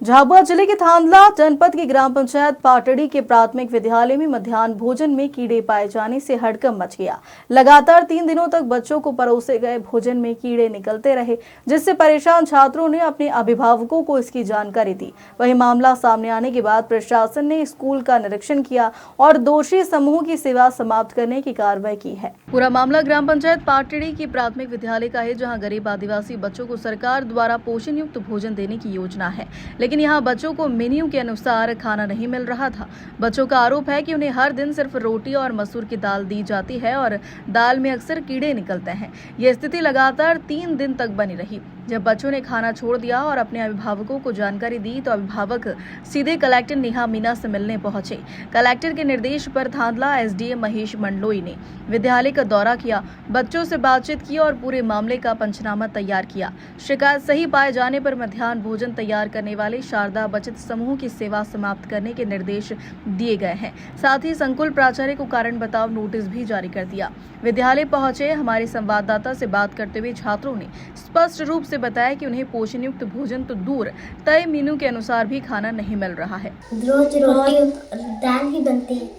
झाबुआ जिले के थांदला जनपद की ग्राम पंचायत पाटड़ी के प्राथमिक विद्यालय में मध्याह्न भोजन में कीड़े पाए जाने से हड़कंप मच गया। लगातार 3 दिनों तक बच्चों को परोसे गए भोजन में कीड़े निकलते रहे, जिससे परेशान छात्रों ने अपने अभिभावकों को इसकी जानकारी दी। वहीं मामला सामने आने के बाद प्रशासन ने स्कूल का निरीक्षण किया और दोषी समूह की सेवा समाप्त करने की कार्रवाई की है। पूरा मामला ग्राम पंचायत पाटड़ी की प्राथमिक विद्यालय का है, जहाँ गरीब आदिवासी बच्चों को सरकार द्वारा पोषण युक्त भोजन देने की योजना है, लेकिन यहाँ बच्चों को मेन्यू के अनुसार खाना नहीं मिल रहा था। बच्चों का आरोप है कि उन्हें हर दिन सिर्फ रोटी और मसूर की दाल दी जाती है और दाल में अक्सर कीड़े निकलते हैं। यह स्थिति लगातार 3 दिन तक बनी रही। जब बच्चों ने खाना छोड़ दिया और अपने अभिभावकों को जानकारी दी तो अभिभावक सीधे कलेक्टर नेहा मीना से मिलने पहुंचे। कलेक्टर के निर्देश पर थांदला एसडीएम महेश मंडलोई ने विद्यालय का दौरा किया, बच्चों से बातचीत की और पूरे मामले का पंचनामा तैयार किया। शिकायत सही पाए जाने पर मध्याह्न भोजन तैयार करने वाले शारदा बचत समूह की सेवा समाप्त करने के निर्देश दिए गए हैं। साथ ही संकुल प्राचार्य को कारण बताओ नोटिस भी जारी कर दिया। विद्यालय पहुंचे हमारे संवाददाता से बात करते हुए छात्रों ने स्पष्ट रूप से बताया कि उन्हें पोषण युक्त भोजन तो दूर, तय मेनू के अनुसार भी खाना नहीं मिल रहा है। रोज रोटी और दाल भी बनती है,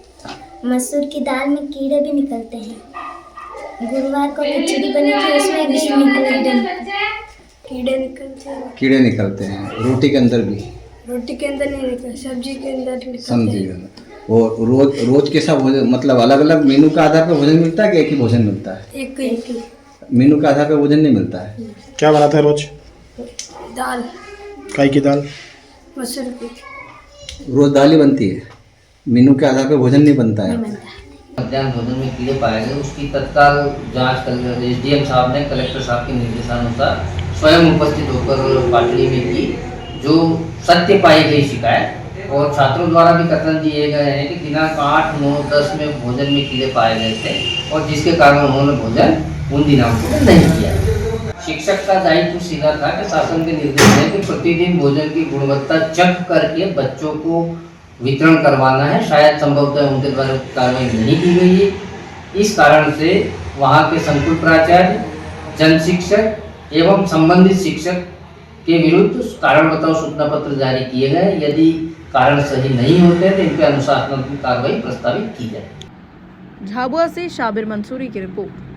मसूर की दाल में कीड़े भी निकलते हैं। गुरुवार को खिचड़ी बनी थी, उसमें भी कीड़े निकलते हैं। रोटी के अंदर भी? रोटी के अंदर नहीं निकलते, सब्जी के अंदर निकलते सब्जी के अंदर। और रोज कैसा भोजन, मतलब अलग अलग मेनू के आधार पर भोजन मिलता है कि एक ही भोजन मिलता है? एक ही मेनू के आधार पर भोजन नहीं मिलता है। क्या बनाता है रोज? दाल, काई की दाल, मसूर की। रोज दाल ही बनती है, मेनू के आधार पर भोजन नहीं बनता है। मध्याह्न भोजन में कीड़े पाए गए, उसकी तत्काल जांच एसडीएम साहब ने कलेक्टर साहब के निर्देशानुसार स्वयं उपस्थित होकर पाटड़ी में की, जो सत्य पाई गई शिकायत और छात्रों द्वारा भी कथन दिए गए हैं कि दिनांक 8, 9, 10 में भोजन में कीड़े पाए गए थे और जिसके कारण उन्होंने भोजन उन दिनांकों में नहीं किया। शिक्षक का दायित्व सीधा था कि शासन के निर्देश है कि प्रतिदिन भोजन की गुणवत्ता चेक करके बच्चों को वितरण करवाना है। शायद संभवतः उनके द्वारा कार्रवाई नहीं की गई है। इस कारण से वहाँ के संकुल प्राचार्य, जन शिक्षक एवं संबंधित शिक्षक के विरुद्ध कारण बताओ सूचना पत्र जारी किए गए। यदि कारण सही नहीं होते तो इन पर अनुशासनात्मक कार्रवाई प्रस्तावित की जाए। झाबुआ से शाबिर मंसूरी की रिपोर्ट।